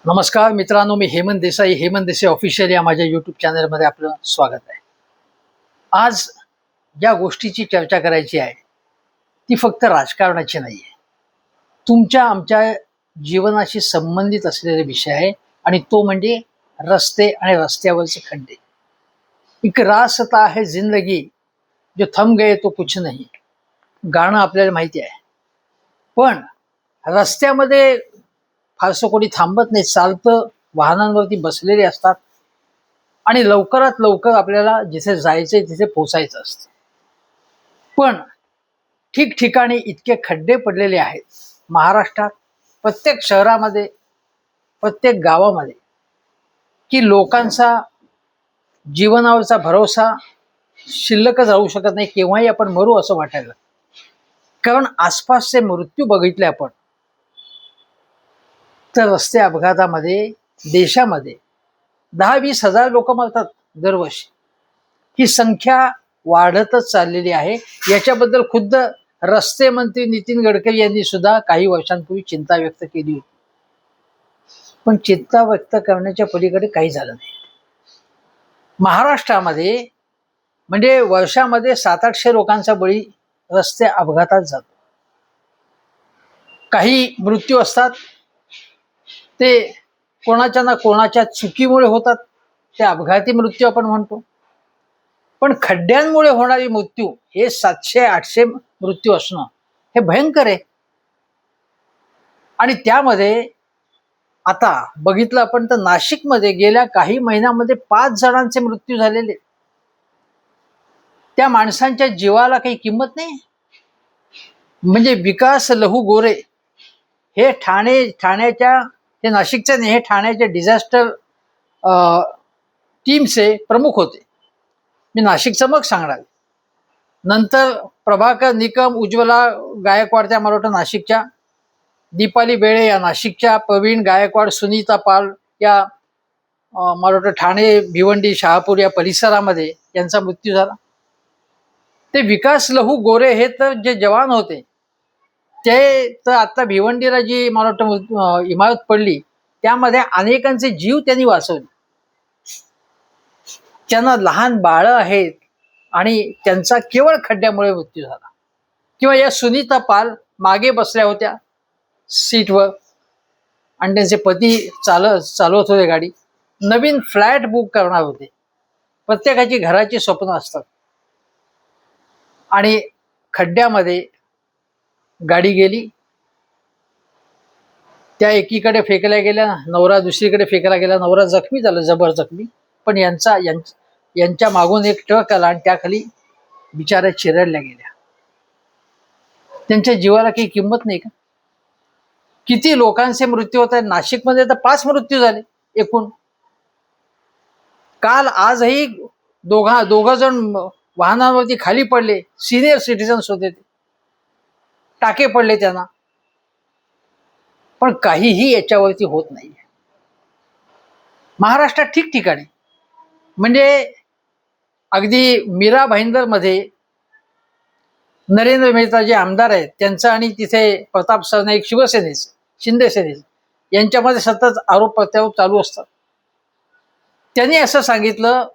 नमस्कार मित्रांनो, मी हेमंत देसाई ऑफिशियल या माझ्या यूट्यूब चॅनलमध्ये आपलं स्वागत आहे. आज ज्या गोष्टीची चर्चा करायची आहे ती फक्त राजकारणाची नाही आहे, तुमच्या आमच्या जीवनाशी संबंधित असलेले विषय आहे आणि तो म्हणजे रस्ते आणि रस्त्यावरचे खड्डे. एक रास्ता है जिंदगी जो थम गए तो कुछ नहीं, गाणं आपल्याला माहिती आहे. पण रस्त्यामध्ये फारसं कोणी थांबत नाही, चालतं, वाहनांवरती बसलेले असतात आणि लवकरात लवकर आपल्याला जिथे जायचंय तिथे पोचायचं असतं. पण ठिकठिकाणी इतके खड्डे पडलेले आहेत महाराष्ट्रात, प्रत्येक शहरामध्ये, प्रत्येक गावामध्ये, की लोकांचा जीवनावरचा भरोसा शिल्लकच राहू शकत नाही. केव्हाही आपण मरू असं वाटायला, कारण आसपासचे मृत्यू बघितले आपण तर रस्ते अपघातामध्ये देशामध्ये 10-20 हजार लोक मरतात दरवर्षी. ही संख्या वाढतच चाललेली आहे. याच्याबद्दल खुद्द रस्ते मंत्री नितीन गडकरी यांनी सुद्धा काही वर्षांपूर्वी चिंता व्यक्त केली होती. पण चिंता व्यक्त करण्याच्या पलीकडे काही झालं नाही. महाराष्ट्रामध्ये म्हणजे वर्षामध्ये 700-800 लोकांचा बळी रस्ते अपघातात जातो. काही मृत्यू असतात ते कोणाच्या ना कोणाच्या चुकीमुळे होतात, ते अपघाती मृत्यू आपण म्हणतो. पण खड्ड्यांमुळे होणारी मृत्यू हे 700-800 मृत्यू असणं हे भयंकर आहे. आणि त्यामध्ये आता बघितलं आपण तर नाशिकमध्ये गेल्या काही महिन्यामध्ये 5 जणांचे मृत्यू झालेले. त्या माणसांच्या जीवाला काही किंमत नाही. म्हणजे विकास लहू गोरे हे ठाण्याच्या, हे नाशिकचे नाही, हे ठाण्याच्या डिझास्टर टीमचे प्रमुख होते. मी नाशिकचं मग सांगणार. नंतर प्रभाकर निकम, उज्ज्वला गायकवाड त्या मला वाटतं नाशिकच्या, दीपाली बेळे या नाशिकच्या, प्रवीण गायकवाड, सुनीता पाल या मला वाटतं ठाणे, भिवंडी, शहापूर या परिसरामध्ये यांचा मृत्यू झाला. ते विकास लहू गोरे हे तर जे जवान होते ते तर आता भिवंडीला जी मला वाटतं इमारत पडली त्यामध्ये अनेकांचे जीव त्यांनी वाचवले. त्यांना लहान बाळं आहेत आणि त्यांचा केवळ खड्ड्यामुळे मृत्यू झाला. किंवा या सुनीता पाल मागे बसल्या होत्या सीटवर आणि त्यांचे पती चालवत होते गाडी. नवीन फ्लॅट बुक करणार होते. प्रत्येकाची घराची स्वप्न असतात आणि खड्ड्यामध्ये गाडी गेली. त्या एकीकडे फेकल्या गेल्या, नवरा दुसरीकडे फेकला गेला. नवरा जखमी झाला, जबर जखमी. पण यांच्या मागून एक ट्रक आला आणि त्याखाली बिचाऱ्या चिरडल्या गेल्या. त्यांच्या जीवाला काही किंमत नाही का? किती लोकांचे मृत्यू होत आहेत. नाशिकमध्ये तर 5 मृत्यू झाले एकूण. काल आजही दोघ जण वाहनांवरती खाली पडले. सिनियर सिटीजन्स होते, ते टाके पडले त्यांना. पण काहीही याच्यावरती होत नाही. महाराष्ट्रात ठिकठिकाणी म्हणजे अगदी मीरा भाईंदर मध्ये नरेंद्र मेहता जे आमदार आहेत त्यांचं आणि तिथे प्रताप सरनाईक शिवसेनेचे, शिंदे सेनेचे यांच्यामध्ये सतत आरोप प्रत्यारोप चालू असतात. त्यांनी असं सांगितलं,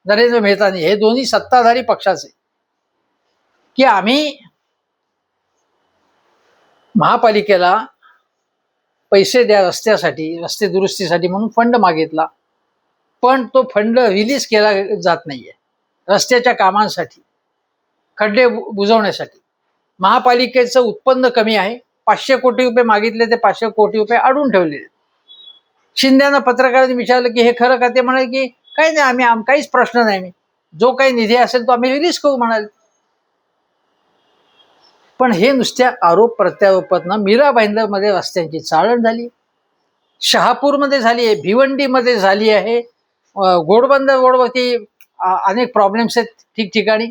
नरेंद्र मेहतानी, हे दोन्ही सत्ताधारी पक्षाचे, की आम्ही महापालिकेला पैसे द्या रस्त्यासाठी, रस्ते दुरुस्तीसाठी म्हणून फंड मागितला, पण तो फंड रिलीज केला जात नाहीये रस्त्याच्या कामांसाठी, खड्डे बुजवण्यासाठी. महापालिकेचं उत्पन्न कमी आहे. 500 कोटी रुपये मागितले, ते 500 कोटी रुपये अडून ठेवलेले. शिंदेनं पत्रकारांनी विचारलं की हे खरं का? ते म्हणाले की काही नाही, आम्ही काहीच प्रश्न नाही, जो काही निधी असेल तो आम्ही रिलीज करू म्हणाले. पण हे नुसत्या आरोप प्रत्यारोपातनं मीरा भाईंदर मध्ये रस्त्यांची चाळण झाली, शहापूरमध्ये झाली आहे, भिवंडीमध्ये झाली आहे, घोडबंदर रोडवरती अनेक प्रॉब्लेम्स आहेत ठिकठिकाणी,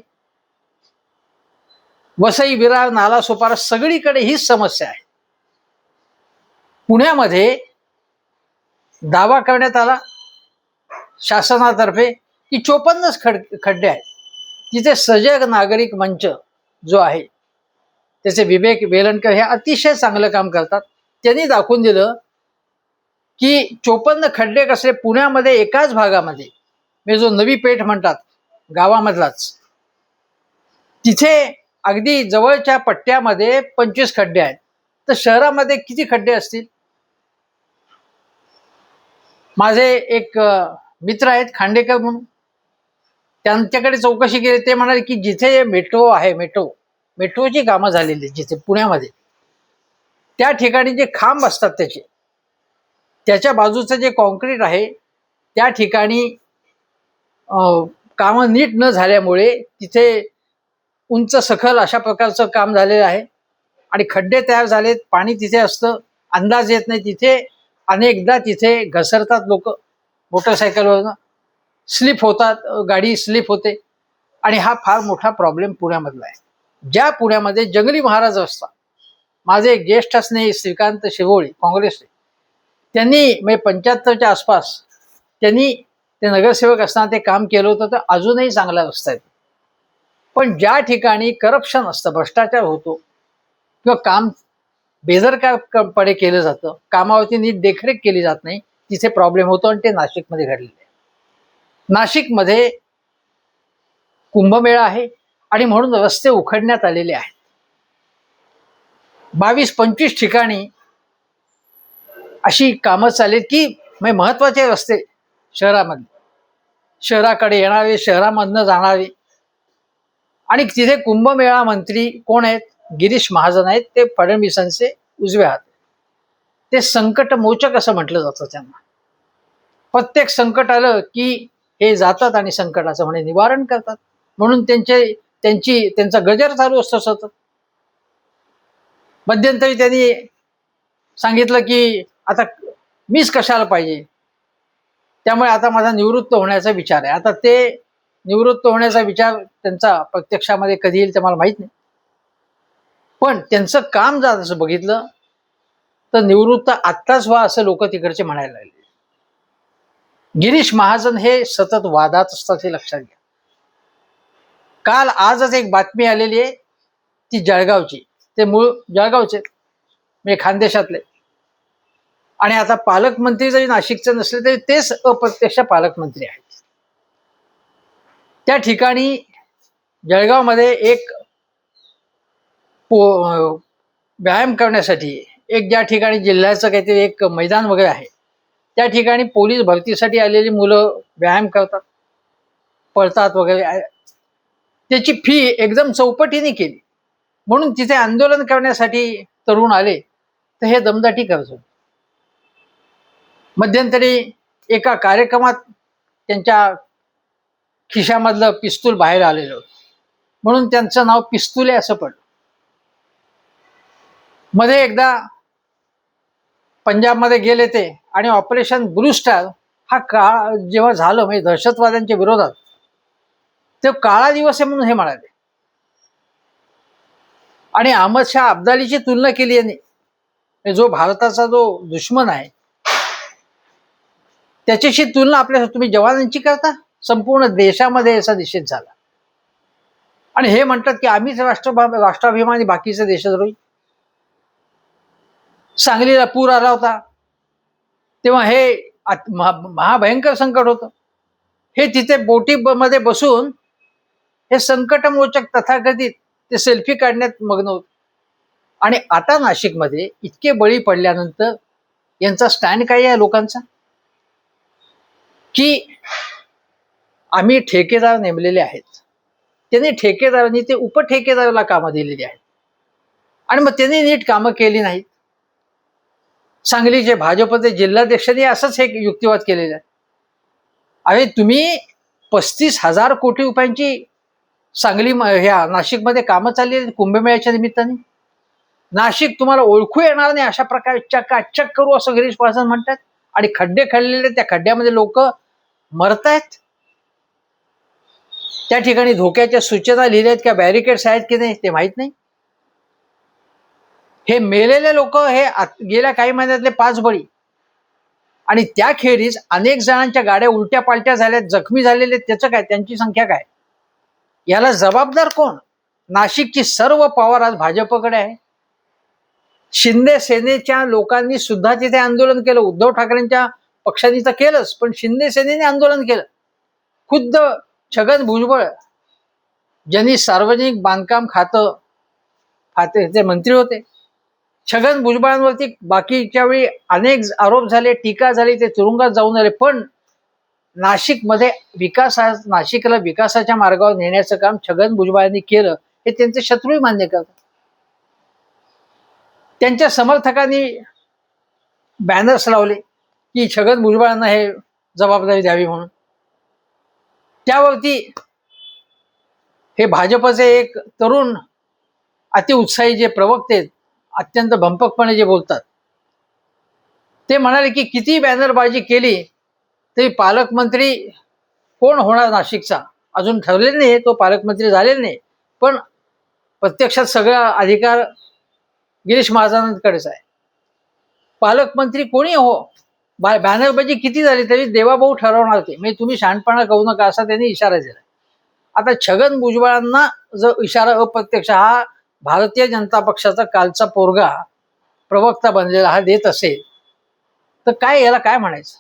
वसई, विरार, नालासोपारा सगळीकडे हीच समस्या आहे. पुण्यामध्ये दावा करण्यात आला शासनातर्फे की 54 खड्डे आहेत. तिथे सजग नागरिक मंच जो आहे त्याचे विवेक वेलणकर हे अतिशय चांगलं काम करतात. त्यांनी दाखवून दिलं की 54 खड्डे कसे पुण्यामध्ये एकाच भागामध्ये, म्हणजे जो नवी पेठ म्हणतात गावामधलाच, तिथे अगदी जवळच्या पट्ट्यामध्ये 25 खड्डे आहेत. तर शहरामध्ये किती खड्डे असतील? माझे एक मित्र आहेत खांडेकर म्हणून, त्यांच्याकडे चौकशी केली. ते म्हणाले की जिथे मेट्रो आहे, मेट्रोची कामं झालेली जिथे पुण्यामध्ये, त्या ठिकाणी जे खांब असतात त्याच्या बाजूचं जे कॉन्क्रीट आहे त्या ठिकाणी कामं नीट न झाल्यामुळे तिथे उंच सखल अशा प्रकारचं काम झालेलं आहे आणि खड्डे तयार झालेत. पाणी तिथे असतं, अंदाज येत नाही. तिथे अनेकदा तिथे घसरतात लोक मोटरसायकलवरनं, स्लिप होतात, गाडी स्लिप होते आणि हा फार मोठा प्रॉब्लेम पुण्यामधला आहे. ज्या पुण्यामध्ये जंगली महाराज असतात, माझे एक ज्येष्ठ स्नेही श्रीकांत शिवोळे काँग्रेसचे, त्यांनी म्हणजे 75च्या आसपास त्यांनी ते नगरसेवक असताना ते काम केलं होतं. तर अजूनही चांगला रस्ता आहे. पण ज्या ठिकाणी करप्शन असतं, भ्रष्टाचार होतो किंवा काम बेदरकारपणे केलं जातं, कामावरती नीट देखरेख केली जात नाही, तिथे प्रॉब्लेम होतो आणि ते नाशिकमध्ये घडलेले आहे. नाशिकमध्ये कुंभमेळा आहे आणि म्हणून रस्ते उखडण्यात आलेले आहेत. 22-25 ठिकाणी अशी कामं चालेल की म्हणजे महत्वाचे रस्ते शहरामध्ये, शहराकडे येणारे, शहरामधनं जाणारे. आणि तिथे कुंभमेळा मंत्री कोण आहेत? गिरीश महाजन आहेत. ते फडणवीसांचे उजवे हात. ते संकटमोचक असं म्हटलं जातं त्यांना. प्रत्येक संकट आलं की हे जातात आणि संकटाचं म्हणे निवारण करतात. म्हणून त्यांचा गजर चालू असतो सतत. मध्यंतरी त्यांनी सांगितलं की आता मीच कशाला पाहिजे, त्यामुळे आता माझा निवृत्त होण्याचा विचार आहे. आता ते निवृत्त होण्याचा विचार त्यांचा प्रत्यक्षामध्ये कधी येईल ते मला माहित नाही. पण त्यांचं काम जर असं बघितलं तर निवृत्त आत्ताच व्हा असं लोक तिकडचे म्हणायला लागले. गिरीश महाजन हे सतत वादात असतात हे लक्षात घ्या. काल आजच एक बातमी आलेली आहे ती जळगावची. ते मूळ जळगावचे म्हणजे खानदेशातले, आणि आता पालकमंत्री जरी नाशिकचे नसले तरी तेच अप्रत्यक्ष पालकमंत्री आहेत. त्या ठिकाणी जळगावमध्ये एक व्यायाम करण्यासाठी एक ज्या ठिकाणी जिल्ह्याचं काहीतरी एक मैदान वगैरे आहे, त्या ठिकाणी पोलीस भरतीसाठी आलेली मुलं व्यायाम करतात, पळतात वगैरे. त्याची फी एकदम चौपटीने केली म्हणून तिथे आंदोलन करण्यासाठी तरुण आले तर हे दमदाटी करत होते. मध्यंतरी एका कार्यक्रमात त्यांच्या खिशामधलं पिस्तूल बाहेर आलेलं होतं म्हणून त्यांचं नाव पिस्तुले असं पडलं. मध्ये एकदा पंजाबमध्ये गेले ते आणि ऑपरेशन ब्लू स्टार हा काळ जेव्हा झालं म्हणजे दहशतवाद्यांच्या विरोधात, ते काळा दिवस आहे म्हणून हे म्हणाले. आणि अहमद शाह अब्दालीची तुलना केली यांनी, जो भारताचा जो दुश्मन आहे त्याच्याशी तुलना आपल्या तुम्ही जवानांची करता. संपूर्ण देशामध्ये याचा निषेध झाला आणि हे म्हणतात की आम्हीच राष्ट्राभिमानी, बाकीचे देशद्रोही. सांगलीला पूर आला होता तेव्हा हे महाभयंकर संकट होतं. हे तिथे बोटीमध्ये बसून हे संकटमोचक तथाकथित ते सेल्फी काढण्यात मग्न होत. आणि आता नाशिकमध्ये इतके बळी पडल्यानंतर यांचा स्टँड काय आहे लोकांचा, की आम्ही ठेकेदार नेमलेले आहेत. त्यांनी ठेकेदारांनी ते उपठेकेदाराला कामं दिलेली आहेत आणि मग त्यांनी नीट कामं केली नाहीत. सांगलीचे भाजपचे जिल्हाध्यक्षांनी असंच एक युक्तिवाद केलेला आहे. अरे तुम्ही 35,000 कोटी रुपयांची सांगली ह्या नाशिकमध्ये कामं चालली आहेत कुंभमेळ्याच्या निमित्ताने. नाशिक तुम्हाला ओळखू येणार नाही अशा प्रकारे चकाचक करू असं गिरीश महाजन म्हणतात. आणि खड्डे खणलेले, त्या खड्ड्यामध्ये लोक मरतायत. त्या ठिकाणी धोक्याच्या सूचना लिहिल्या आहेत का, बॅरिकेड्स आहेत की नाही ते माहित नाही. हे मेलेले लोक हे गेल्या काही महिन्यातले 5 बळी, आणि त्याखेरीज अनेक जणांच्या गाड्या उलट्या पालट्या झाल्यात, जखमी झालेले, त्याचं काय, त्यांची संख्या काय? याला जबाबदार कोण? नाशिकची सर्व पॉवर आज भाजपकडे आहे. शिंदे सेनेच्या लोकांनी सुद्धा तिथे आंदोलन केलं. उद्धव ठाकरेंच्या पक्षाने तर केलंच, पण शिंदे सेनेने आंदोलन केलं. खुद्द छगन भुजबळ ज्यांनी सार्वजनिक बांधकाम खाते मंत्री होते, छगन भुजबळांवरती बाकीच्या वेळी अनेक आरोप झाले, टीका झाली, ते तुरुंगात जाऊन आले, पण नाशिकमध्ये नाशिकला विकासाच्या मार्गावर नेण्याचं काम छगन भुजबळांनी केलं हे त्यांचे शत्रूही मान्य करतात. त्यांच्या समर्थकांनी बॅनर्स लावले की छगन भुजबळांना हे जबाबदारी द्यावी म्हणून. त्यावरती हे भाजपचे एक तरुण अतिउत्साही जे प्रवक्ते अत्यंत भंपकपणे जे बोलतात, ते म्हणाले की किती बॅनरबाजी केली तरी पालकमंत्री कोण होणार नाशिकचा अजून ठरलेलं नाही, तो पालकमंत्री झालेला नाही, पण प्रत्यक्षात सगळा अधिकार गिरीश महाजनांकडेच आहे. पालकमंत्री कोणी हो, बॅनरबाजी किती झाली तरी देवाभाऊ ठरवणार ते, म्हणजे तुम्ही शहाणपणा करू नका असा त्यांनी इशारा दिला. आता छगन भुजबळांना जो इशारा अप्रत्यक्ष हा भारतीय जनता पक्षाचा कालचा पोरगा प्रवक्ता बनलेला हा देत असेल तर काय याला काय म्हणायचं.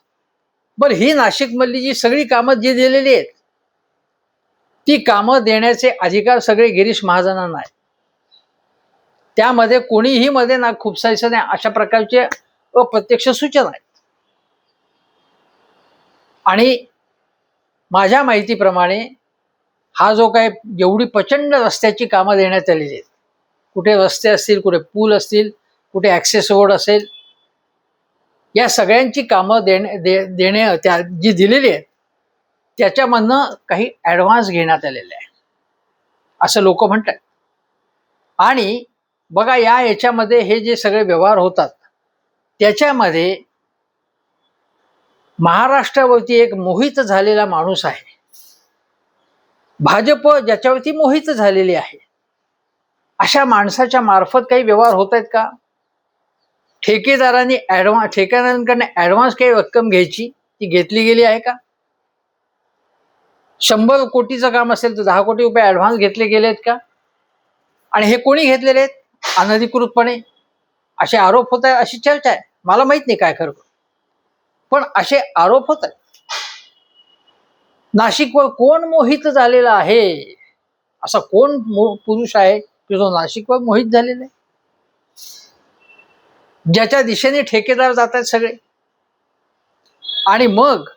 बरं, ही नाशिकमधली जी सगळी कामं जी दिलेली आहेत ती कामं देण्याचे अधिकार सगळे गिरीश महाजनांना आहेत. त्यामध्ये कोणीही मध्ये ना खुपसायचं नाही अशा प्रकारचे अप्रत्यक्ष सूचना आहेत. आणि माझ्या माहितीप्रमाणे हा जो काय एवढी प्रचंड रस्त्याची कामं देण्यात आलेली आहेत, कुठे रस्ते असतील, कुठे पूल असतील, कुठे ॲक्सेस रोड असेल, या सगळ्यांची कामं देणे त्या जी दिलेली आहेत त्याच्यामधनं काही ॲडव्हान्स घेण्यात आलेले आहे असं लोक म्हणतात. आणि बघा याच्यामध्ये हे जे सगळे व्यवहार होतात त्याच्यामध्ये महाराष्ट्रावरती एक मोहित झालेला माणूस आहे, भाजप ज्याच्यावरती मोहित झालेली आहे, अशा माणसाच्या मार्फत काही व्यवहार होत आहेत का? ठेकेदारांकडनं ॲडव्हान्स काही रक्कम घ्यायची ती घेतली गेली आहे का? 100 कोटीचं काम असेल तर 10 कोटी रुपये ॲडव्हान्स घेतले गेले आहेत का? आणि हे कोणी घेतलेले आहेत अनधिकृतपणे असे आरोप होत आहेत, अशी चर्चा आहे. मला माहित नाही काय खरं, पण असे आरोप होत आहेत. नाशिकवर कोण मोहित झालेला आहे? असा कोण पुरुष आहे की जो नाशिकवर मोहित झालेला आहे? ज्याच्या दिशेने ठेकेदार जात आहेत सगळे. आणि मग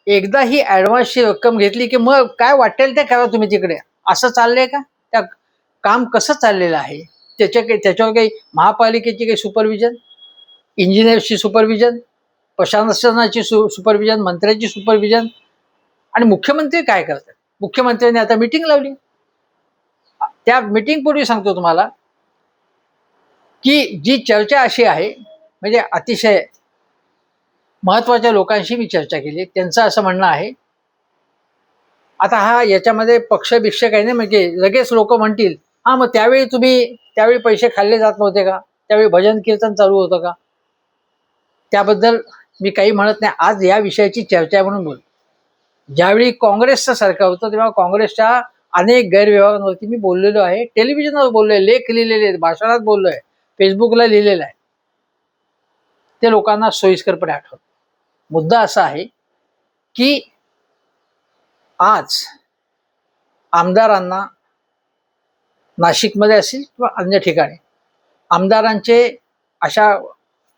एकदा ही ॲडव्हान्सची रक्कम घेतली की मग काय वाटेल ते करा तुम्ही तिकडे, असं चाललंय का? त्या काम कसं चाललेलं आहे त्याच्यावर काही महापालिकेची काही सुपरविजन, इंजिनियर्सची सुपरविजन, प्रशासनाची सुपरविजन, मंत्र्याची सुपरविजन, आणि मुख्यमंत्री काय करतात? मुख्यमंत्र्यांनी आता मीटिंग लावली. त्या मीटिंग पूर्वी सांगतो तुम्हाला की जी चर्चा अशी आहे, म्हणजे अतिशय महत्वाच्या लोकांशी मी चर्चा केली, त्यांचं असं म्हणणं आहे आता हा याच्यामध्ये पक्षभिक्ष काही नाही, म्हणजे लगेच लोक म्हणतील हा मग त्यावेळी पैसे खाल्ले जात नव्हते का, त्यावेळी भजन कीर्तन चालू होतं का? त्याबद्दल मी काही म्हणत नाही, आज या विषयाची चर्चा आहे म्हणून बोल. ज्यावेळी काँग्रेसचं सरकार होतं तेव्हा काँग्रेसच्या अनेक गैरव्यवहारांवरती मी बोललेलो आहे, टेलिव्हिजनवर बोललोय, लेख लिहिलेले आहेत, भाषणात बोललोय, फेसबुकला लिहिलेलं आहे, ते लोकांना सोयीस्करपणे आठवत. मुद्दा असा आहे की आज आमदारांना नाशिकमध्ये असेल किंवा अन्य ठिकाणी आमदारांचे अशा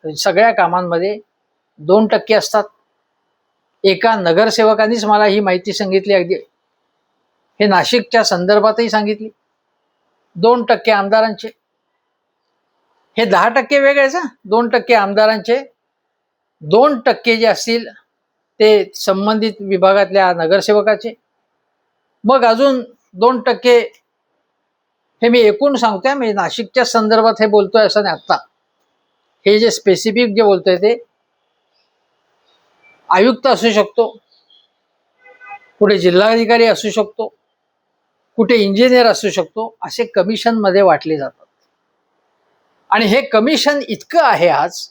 सगळ्या कामांमध्ये 2% असतात. एका नगरसेवकांनीच मला ही माहिती सांगितली, अगदी हे नाशिकच्या संदर्भातही सांगितली. 2% आमदारांचे, हे 10% वेगळेच. 2% आमदारांचे, 2% जे असतील ते संबंधित विभागातल्या नगरसेवकाचे, मग अजून 2% हे मी एकूण सांगतोय, म्हणजे नाशिकच्या संदर्भात हे बोलतोय असं नाही. आत्ता हे जे स्पेसिफिक जे बोलतोय ते आयुक्त असू शकतो, कुठे जिल्हाधिकारी असू शकतो, कुठे इंजिनियर असू शकतो, असे कमिशन मध्ये वाटले जातात. आणि हे कमिशन इतकं आहे, आज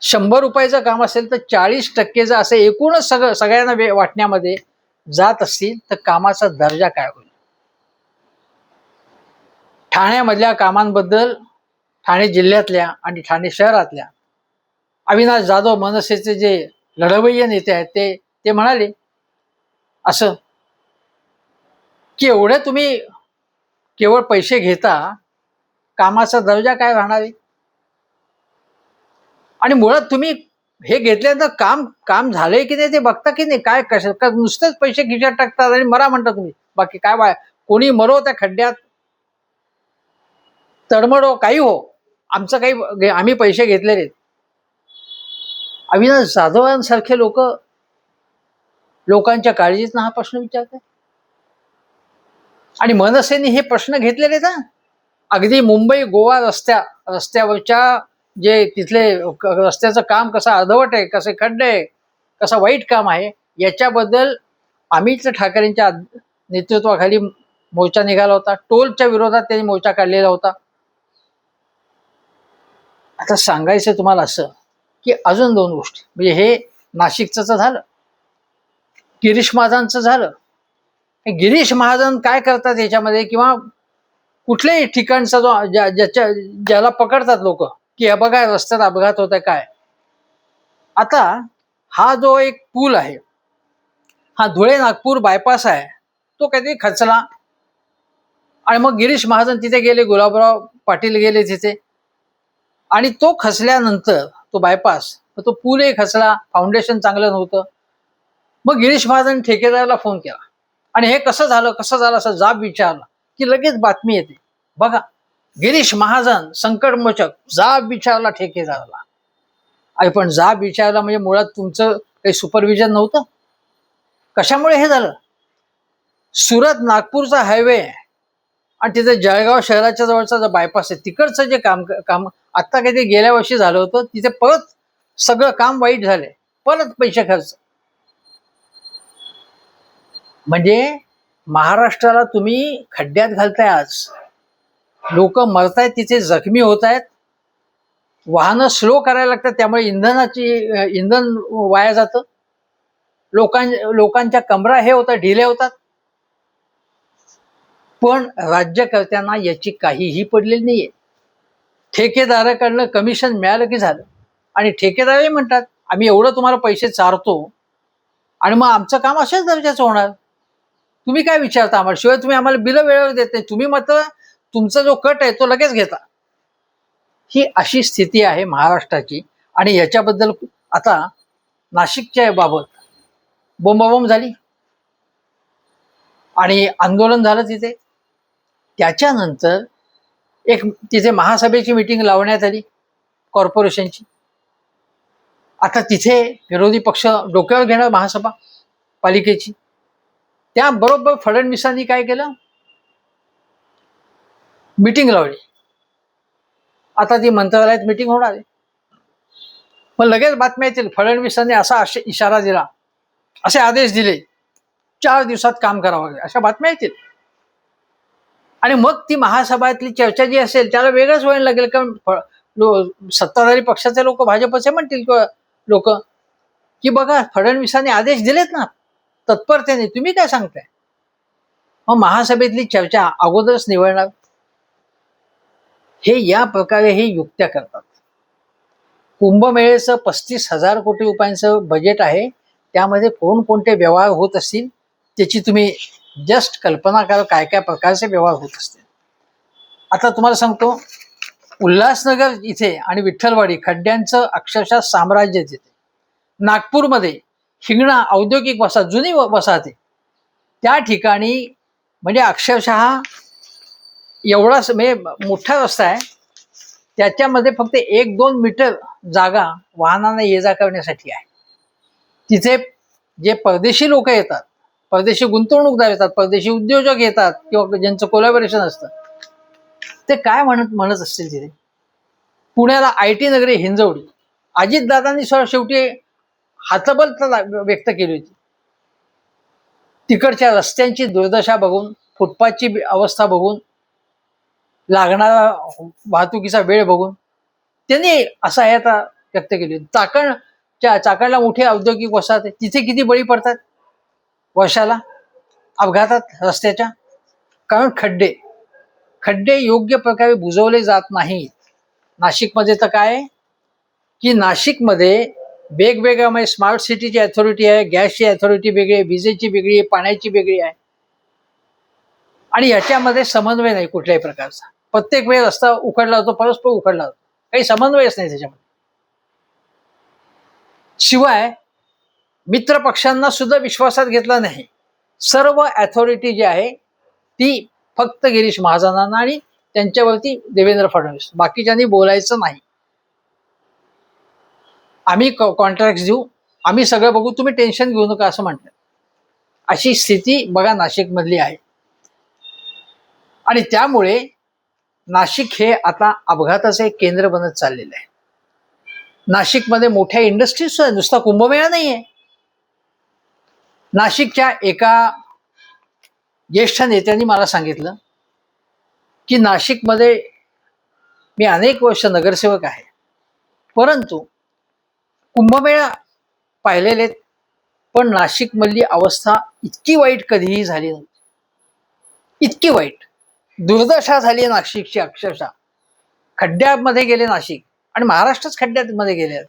100 रुपयाचं काम असेल तर 40% असं एकूणच सगळ्यांना वाटण्यामध्ये जात असतील तर कामाचा दर्जा काय होईल? ठाण्यामधल्या कामांबद्दल ठाणे जिल्ह्यातल्या आणि ठाणे शहरातल्या अविनाश जाधव मनसेचे जे लढवय्ये नेते आहेत ते म्हणाले असं की एवढे तुम्ही केवळ पैसे घेता, कामाचा दर्जा काय राहणार आहे? आणि मुळात तुम्ही हे घेतल्यानंतर काम झालंय की नाही ते बघता की नाही? काय कसं नुसतेच पैसे खिशात टाकतात आणि मरा म्हणता तुम्ही. बाकी काय कोणी मरो त्या खड्ड्यात, तडमडो काही हो, आमचं काही आम्ही पैसे घेतलेले. अविनाश जाधवांसारखे लोकांच्या काळजीत हा प्रश्न विचारतात. आणि मनसेने हे प्रश्न घेतलेले ना, अगदी मुंबई गोवा रस्त्यावरच्या जे तिथले रस्त्याचं काम कसं अर्धवट आहे, कसे खड्डे आहे, कसं वाईट काम आहे, याच्याबद्दल अमित ठाकरेंच्या नेतृत्वाखाली मोर्चा निघाला होता. टोलच्या विरोधात त्यांनी मोर्चा काढलेला होता. आता सांगायचं तुम्हाला असं की अजून दोन गोष्टी, म्हणजे हे नाशिकचं झालं, गिरीश महाजनचं झालं. गिरीश महाजन काय करतात याच्यामध्ये, किंवा कुठल्याही ठिकाणचा ज्याला पकडतात लोक की बघा रस्त्यात अपघात होत आहे काय. आता हा जो एक पूल आहे, हा धुळे नागपूर बायपास आहे, तो काहीतरी खचला आणि मग गिरीश महाजन तिथे गेले, गुलाबराव पाटील गेले तिथे, आणि तो खचल्यानंतर तो बायपास, तो पूलही खचला, फाउंडेशन चांगलं नव्हतं. मग गिरीश महाजन ठेकेदाराला फोन केला आणि हे कसं झालं असं जाब विचारला की लगेच बातमी येते, बघा गिरीश महाजन संकटमोचक, जाब विचारला ठेकेदाराला. अरे पण जाब विचारला म्हणजे मुळात तुमचं काही सुपरविजन नव्हतं? कशामुळे हे झालं? सुरत नागपूरचा हायवे आणि तिथे जळगाव शहराच्या जवळचा जो बायपास आहे, तिकडचं जे काम आता काही ते गेल्या वर्षी झालं होतं, तिथे परत सगळं काम वाईट झालंय, परत पैसे खर्च. म्हणजे महाराष्ट्राला तुम्ही खड्ड्यात घालताय. आज लोक मरतायत, तिथे जखमी होत आहेत, वाहनं स्लो करायला लागतात, त्यामुळे इंधन वाया जातं, लोकांच्या कमरा हे होतात, ढिल्या होतात. पण राज्यकर्त्यांना याची काहीही पडलेली नाहीये. ठेकेदाराकडनं कमिशन मिळालं की झालं. आणि ठेकेदारही म्हणतात आम्ही एवढं तुम्हाला पैसे चारतो आणि मग आमचं काम अशाच दर्जाचं होणार, तुम्ही काय विचारता आम्हाला, शिवाय तुम्ही आम्हाला बिलं वेळेवर देत नाही, तुम्ही मात्र तुमचा जो कट आहे तो लगेच घेता. ही अशी स्थिती आहे महाराष्ट्राची. आणि याच्याबद्दल आता नाशिकच्या बाबत बोंबाबोंब झाली आणि आंदोलन झालं तिथे. त्याच्यानंतर एक तिथे महासभेची मीटिंग लावण्यात आली कॉर्पोरेशनची. आता तिथे विरोधी पक्ष डोक्यावर घेणार महासभा पालिकेची. त्याबरोबर फडणवीसांनी काय केलं, मीटिंग लावली. आता ती मंत्रालयात मीटिंग होणार आहे, पण लगेच बातम्या येतील फडणवीसांनी असा इशारा दिला, असे आदेश दिले, 4 दिवसात काम करावं, अशा बातम्या येतील. आणि मग ती महासभातली चर्चा जी असेल त्याला वेगळंच व्हायला लागेल. कारण सत्ताधारी पक्षाचे लोक, भाजपचे म्हणतील लोक की बघा फडणवीसांनी आदेश दिलेत ना तत्परतेने, तुम्ही काय सांगताय. मग महासभेतली चर्चा अगोदरच निवडणार. हे या प्रकारे हे युक्त्या करतात. कुंभमेळ्याचं 35,000 कोटी रुपयांचं बजेट आहे, त्यामध्ये कोणकोणते व्यवहार होत असतील त्याची तुम्ही जस्ट कल्पना करा, काय काय प्रकारचे व्यवहार होत असतील. आता तुम्हाला सांगतो, उल्हासनगर इथे आणि विठ्ठलवाडी खड्ड्यांचं अक्षरशः साम्राज्य तिथे. नागपूरमध्ये हिंगणा औद्योगिक वसाहत, जुनी वसाहत आहे, त्या ठिकाणी म्हणजे अक्षरशः एवढा म्हणजे मोठा रस्ता आहे, त्याच्यामध्ये फक्त 1-2 मीटर जागा वाहनांना ये जा करण्यासाठी आहे. तिथे जे परदेशी लोक येतात, परदेशी गुंतवणूकदार येतात, परदेशी उद्योजक येतात, किंवा ज्यांचं कोलॅबोरेशन असतं, ते काय म्हणत असतील तिथे. पुण्याला IT नगरी हिंजवडी, अजितदादांनी शेवटी हातबलता व्यक्त केली होती. तिकडच्या रस्त्यांची दुर्दशा बघून, फुटपाथची अवस्था बघून, लागणारा वाहतुकीचा वेळ बघून त्यांनी असा आता व्यक्त केली. चाकणला मोठी औद्योगिक वसाहत आहे, तिथे किती बळी पडतात वर्षाला अपघातात रस्त्याच्या, कारण खड्डे योग्य प्रकारे बुजवले जात नाहीत. नाशिकमध्ये तर काय आहे की नाशिकमध्ये वेगवेगळ्या म्हणजे स्मार्ट सिटीची अथॉरिटी आहे, गॅसची अथॉरिटी वेगळी आहे, विजेची वेगळी आहे, पाण्याची वेगळी आहे. आणि याच्यामध्ये समन्वय नाही कुठल्याही प्रकारचा. प्रत्येक वेळ रस्ता उखडला होतो, परस्पर उखडला होतो, काही समन्वयच नाही त्याच्यामध्ये. शिवाय मित्र पक्षांना सुद्धा विश्वासात घेतला नाही. सर्व अथॉरिटी जी आहे ती फक्त गिरीश महाजनांना आणि त्यांच्यावरती देवेंद्र फडणवीस, बाकीच्यांनी बोलायचं नाही. आम्ही कॉन्ट्रॅक्ट देऊ, आम्ही सगळं बघू, तुम्ही टेन्शन घेऊ नका असं म्हणतात. अशी स्थिती बघा नाशिक मधली आहे. आणि त्यामुळे नाशिक हे आता अपघाताचं एक केंद्र बनत चाललेलं आहे. नाशिकमध्ये मोठ्या इंडस्ट्रीज, नुसता कुंभमेळा नाहीये. नाशिकच्या एका ज्येष्ठ नेत्यांनी मला सांगितलं की नाशिकमध्ये मी अनेक वर्ष नगरसेवक आहे, परंतु कुंभमेळा पाहिलेले, पण नाशिकमधली अवस्था इतकी वाईट कधीही झाली नव्हती. इतकी वाईट दुर्दशा झाली नाशिकची, अक्षरशः खड्ड्यामध्ये गेले नाशिक, आणि महाराष्ट्रच खड्ड्यामध्ये गेले.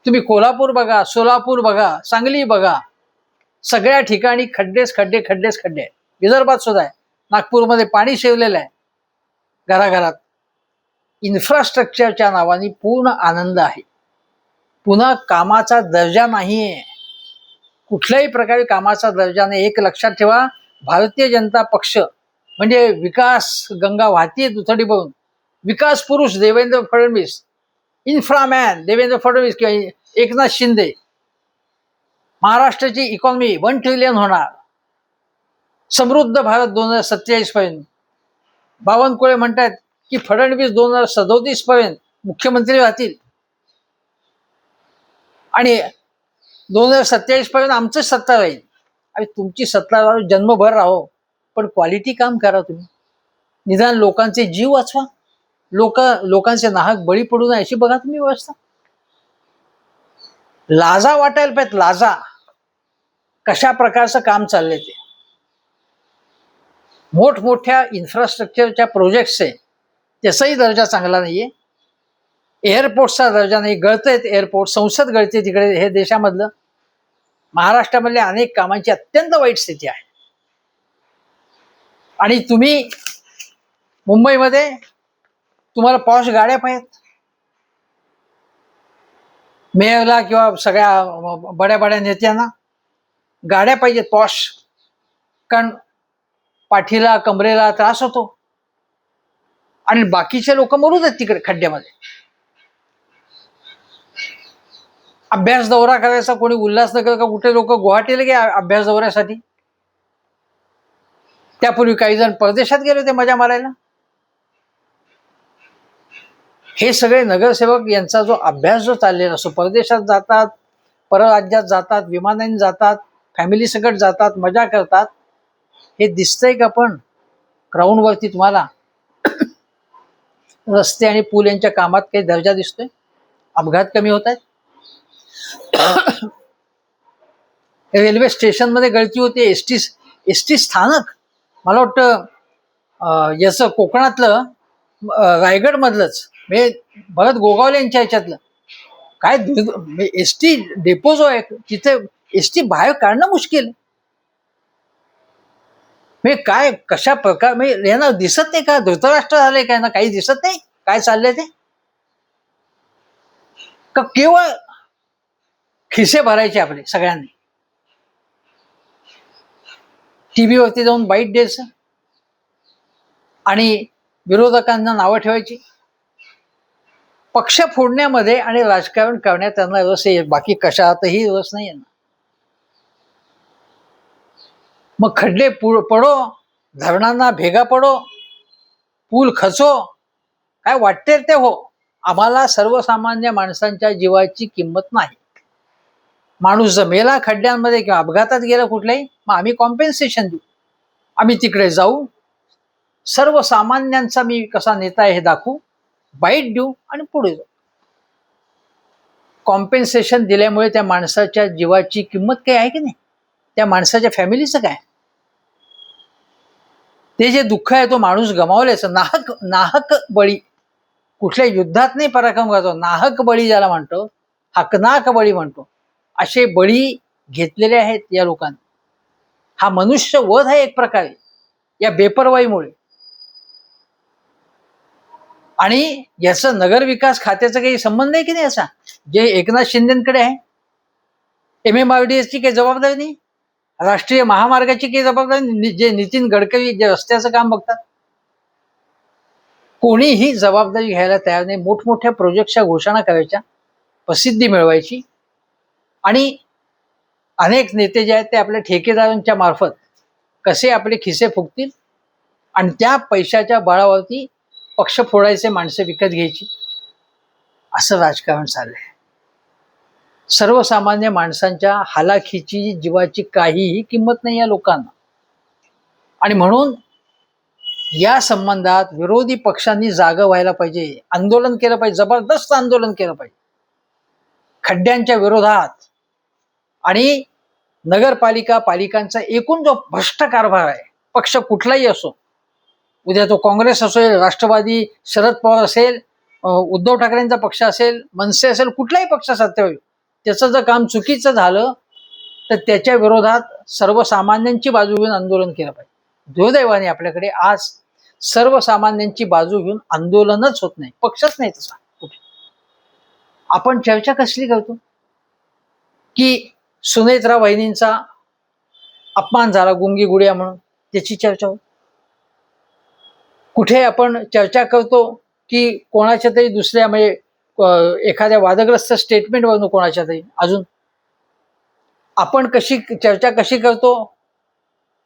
तुम्ही कोल्हापूर बघा, सोलापूर बघा, सांगली बघा, सगळ्या ठिकाणी खड्डेच खड्डे खड्डेच खड्डे आहेत. विदर्भात सुद्धा आहे. नागपूरमध्ये पाणी शिरलेलं आहे घराघरात. इन्फ्रास्ट्रक्चरच्या नावाने पूर्ण आनंद आहे. पुन्हा कामाचा दर्जा नाहीये, कुठल्याही प्रकारे कामाचा दर्जा नाही. एक लक्षात ठेवा, भारतीय जनता पक्ष म्हणजे विकास गंगा वाहतीये दुथडी बघून. विकास पुरुष देवेंद्र फडणवीस, इन्फ्रामॅन देवेंद्र फडणवीस किंवा एकनाथ शिंदे. महाराष्ट्राची इकॉनॉमी 1 ट्रिलियन होणार, समृद्ध भारत 2047 पर्यंत. बावनकुळे म्हणतात की फडणवीस 2037 पर्यंत मुख्यमंत्री राहतील आणि 2047 पर्यंत आमचंच सत्ता राहील. आणि तुमची सत्ता राहू, जन्मभर राहो, पण क्वालिटी काम करा तुम्ही. निदान लोकांचे जीव वाचवा, लोकांचे नाहक बळी पडू नये अशी बघा तुम्ही व्यवस्था. लाजा वाटायला पाहिजे, लाजा. कशा प्रकारचं काम चाललंय ते. मोठमोठ्या इन्फ्रास्ट्रक्चरच्या प्रोजेक्ट्स आहे, त्याचाही दर्जा चांगला नाहीये. एअरपोर्टचा दर्जा नाही, गळतायत एअरपोर्ट, संसद गळते तिकडे. हे देशामधलं, महाराष्ट्रामधल्या अनेक कामांची अत्यंत वाईट स्थिती आहे. आणि तुम्ही मुंबईमध्ये तुम्हाला पॉश गाड्या पाहिजेत, मेयरला किंवा सगळ्या बड्या बड्या नेत्यांना गाड्या पाहिजेत पॉश, कारण पाठीला कमरेला त्रास होतो आणि बाकीचे लोक मरू देत तिकडे खड्ड्यामध्ये. अभ्यास दौरा करायचा कोणी उल्हासनगर का कुठे लोक गुवाहाटीला गे अभ्यास दौऱ्यासाठी. त्यापूर्वी काही जण परदेशात गेले होते मजा मारायला. हे सगळे नगरसेवक यांचा जो अभ्यास जो चाललेला असतो, परदेशात जातात, परराज्यात जातात, विमानाने जातात, फॅमिली सकट जातात, मजा करतात. हे दिसतंय का? पण ग्राउंड वरती तुम्हाला रस्ते आणि पूल यांच्या कामात काही दर्जा दिसतोय? अपघात कमी होत आहेत? रेल्वे स्टेशन मध्ये गळती होते. एसटी स्थानक, मला वाटतं याचं कोकणातलं रायगड मधलंच म्हणजे भरत गोगावले यांच्या ह्याच्यातलं काय एसटी डेपो जो आहे तिथे एसटी बाहेर काढणं मुश्किल. म्हणजे काय, कशा प्रकार, म्हणजे यांना दिसत नाही का धृतराष्ट्र झाले काय ना, काही दिसत नाही काय चाललंय ते? का केवळ खिसे भरायचे आपले सगळ्यांनी, टीव्हीवरती जाऊन बाईट द्यायचं आणि विरोधकांना नावं ठेवायची. पक्ष फोडण्यामध्ये आणि राजकारण करण्यात त्यांना रस आहे, बाकी कशातही रस नाही यांना. मग खड्डे पडो, धरणांना भेगा पडो, पूल खचो, काय वाटते ते हो. आम्हाला सर्वसामान्य माणसांच्या जीवाची किंमत नाही. माणूस जर मेला खड्ड्यांमध्ये किंवा अपघातात गेला कुठल्याही, मग आम्ही कॉम्पेन्सेशन देऊ, आम्ही तिकडे जाऊ, सर्वसामान्यांचा मी कसा नेता आहे हे दाखवू, बाईट देऊ आणि पुढे जाऊ. कॉम्पेन्सेशन दिल्यामुळे त्या माणसाच्या जीवाची किंमत काही आहे की नाही? त्या माणसाच्या फॅमिलीचं काय? ते जे दुःख आहे तो माणूस गमावल्याचं, नाहक बळी कुठल्या युद्धात नाही पराक्रम करतो, नाहक बळी ज्याला म्हणतो, हकनाक बळी म्हणतो, असे बळी घेतलेले आहेत या लोकांनी. हा मनुष्य वध आहे एक प्रकारे या बेपर्वाईमुळे. आणि याचं नगर विकास खात्याचा काही संबंध आहे की नाही असा, जे एकनाथ शिंदेकडे आहे. MMRDA ची काही जबाबदारी नाही, राष्ट्रीय महामार्गाची काही जबाबदारी नाही, जे नितीन गडकरी जे रस्त्याचं काम बघतात. कोणीही जबाबदारी घ्यायला तयार नाही. मोठमोठ्या प्रोजेक्टच्या घोषणा करायच्या, प्रसिद्धी मिळवायची, आणि अनेक नेते जे आहेत ते आपल्या ठेकेदारांच्या मार्फत कसे आपले खिसे फुगतील आणि त्या पैशाच्या बळावरती पक्ष फोडायचे, माणसं विकत घ्यायची, असं राजकारण चाललंय. सर्वसामान्य माणसांच्या हालाखीची, जीवाची काहीही किंमत नाही या लोकांना. आणि म्हणून या संबंधात विरोधी पक्षांनी जागं व्हायला पाहिजे, आंदोलन केलं पाहिजे, जबरदस्त आंदोलन केलं पाहिजे खड्ड्यांच्या विरोधात. आणि नगरपालिका पालिकांचा एकूण जो भ्रष्ट कारभार आहे, पक्ष कुठलाही असो, उद्या तो काँग्रेस असेल, राष्ट्रवादी, शरद पवार असेल, उद्धव ठाकरेंचा पक्ष असेल, मनसे असेल, कुठलाही पक्ष सत्तेवर, त्याचं जर काम चुकीचं झालं तर त्याच्या विरोधात सर्वसामान्यांची बाजू घेऊन आंदोलन केलं पाहिजे. दुर्दैवाने आपल्याकडे आज सर्वसामान्यांची बाजू घेऊन आंदोलनच होत नाही, पक्षच नाही तसा कुठे. आपण चर्चा कसली करतो की सुनेत्रा वहिनींचा अपमान झाला गुंगी गुडिया म्हणून, त्याची चर्चा होती. कुठे आपण चर्चा करतो की कोणाच्या तरी दुसऱ्या म्हणजे एखाद्या वादग्रस्त स्टेटमेंटवरून कोणाच्या तरी. अजून आपण चर्चा कशी करतो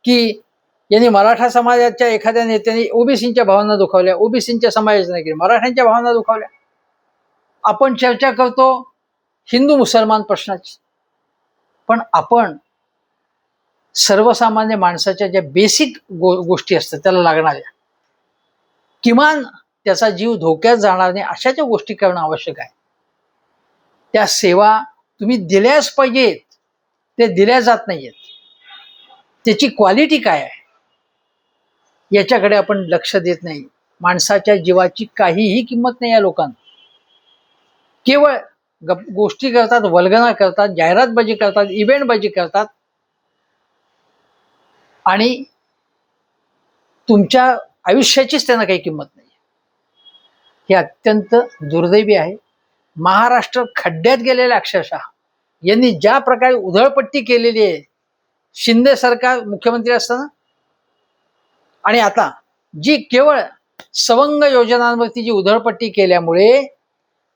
की यांनी मराठा समाजाच्या एखाद्या नेत्याने ओबीसींच्या भावना दुखावल्या, ओबीसींच्या समाजाच्या नाही केली, मराठ्यांच्या भावना दुखावल्या. आपण चर्चा करतो हिंदू मुसलमान प्रश्नाची. पण आपण सर्वसामान्य माणसाच्या ज्या बेसिक गोष्टी असतात त्याला लागणाऱ्या, किमान त्याचा जीव धोक्यात जाणार नाही अशा ज्या गोष्टी करणं आवश्यक आहे, त्या सेवा तुम्ही दिल्याच पाहिजेत. ते दिल्या जात नाहीयेत. त्याची क्वालिटी काय आहे याच्याकडे आपण लक्ष देत नाही. माणसाच्या जीवाची काहीही किंमत नाही या लोकांना. केवळ गोष्टी करतात, वल्गना करतात, जाहिरातबाजी करतात, इव्हेंटबाजी करतात, आणि तुमच्या आयुष्याचीच त्यांना काही किंमत नाही. हे अत्यंत दुर्दैवी आहे. महाराष्ट्र खड्ड्यात गेलेल्या अक्षरशः यांनी ज्या प्रकारे उधळपट्टी केलेली आहे शिंदे सरकार मुख्यमंत्री असताना, आणि आता जी केवळ सवंग योजनांवरती जी उधळपट्टी केल्यामुळे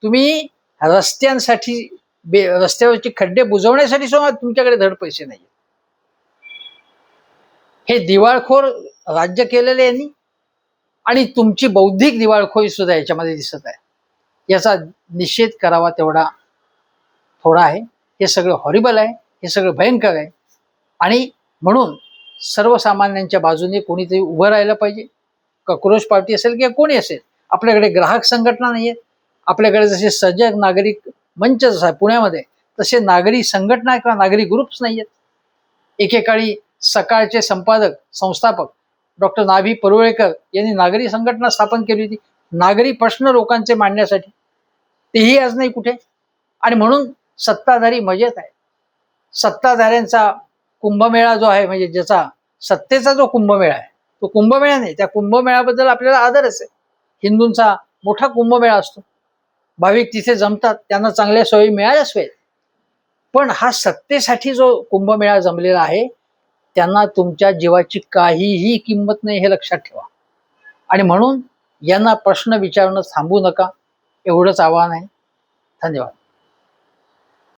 तुम्ही रस्त्यांसाठी, रस्त्यावरचे खड्डे बुजवण्यासाठी सुद्धा तुमच्याकडे धड पैसे नाही. हे दिवाळखोर राज्य केलेले यांनी, आणि तुमची बौद्धिक दिवाळखोरी सुद्धा याच्यामध्ये दिसत आहे. याचा निषेध करावा तेवढा थोडा आहे. हे सगळं हॉरिबल आहे, हे सगळं भयंकर आहे. आणि म्हणून सर्वसामान्यांच्या बाजूने कोणीतरी उभं राहिलं पाहिजे. कॉक्रोच पार्टी असेल किंवा कोणी असेल. आपल्याकडे ग्राहक संघटना नाही आहेत. आपल्याकडे जसे सजग नागरिक मंच जसा आहे पुण्यामध्ये, तसे नागरी संघटना किंवा नागरी ग्रुप्स नाही आहेत. एकेकाळी सकाळचे संपादक संस्थापक डॉक्टर नाभी परुळेकर यांनी नागरी संघटना स्थापन केली होती, नागरी प्रश्न लोकांचे मांडण्यासाठी. तेही आज नाही कुठे. आणि म्हणून सत्ताधारी मजेत आहे. सत्ताधाऱ्यांचा कुंभमेळा जो आहे, म्हणजे ज्याचा सत्तेचा जो कुंभमेळा आहे, तो कुंभमेळा नाही, त्या कुंभमेळ्याबद्दल आपल्याला आदरच आहे. हिंदूंचा मोठा कुंभमेळा असतो, भाविक तिथे जमतात, त्यांना चांगल्या सोयी मिळाल्याच पाहिजे. पण हा सत्तेसाठी जो कुंभमेळा जमलेला आहे, त्यांना तुमच्या जीवाची काहीही किंमत नाही, हे लक्षात ठेवा. आणि म्हणून यांना प्रश्न विचारणं थांबू नका, एवढंच आवाहन आहे. धन्यवाद.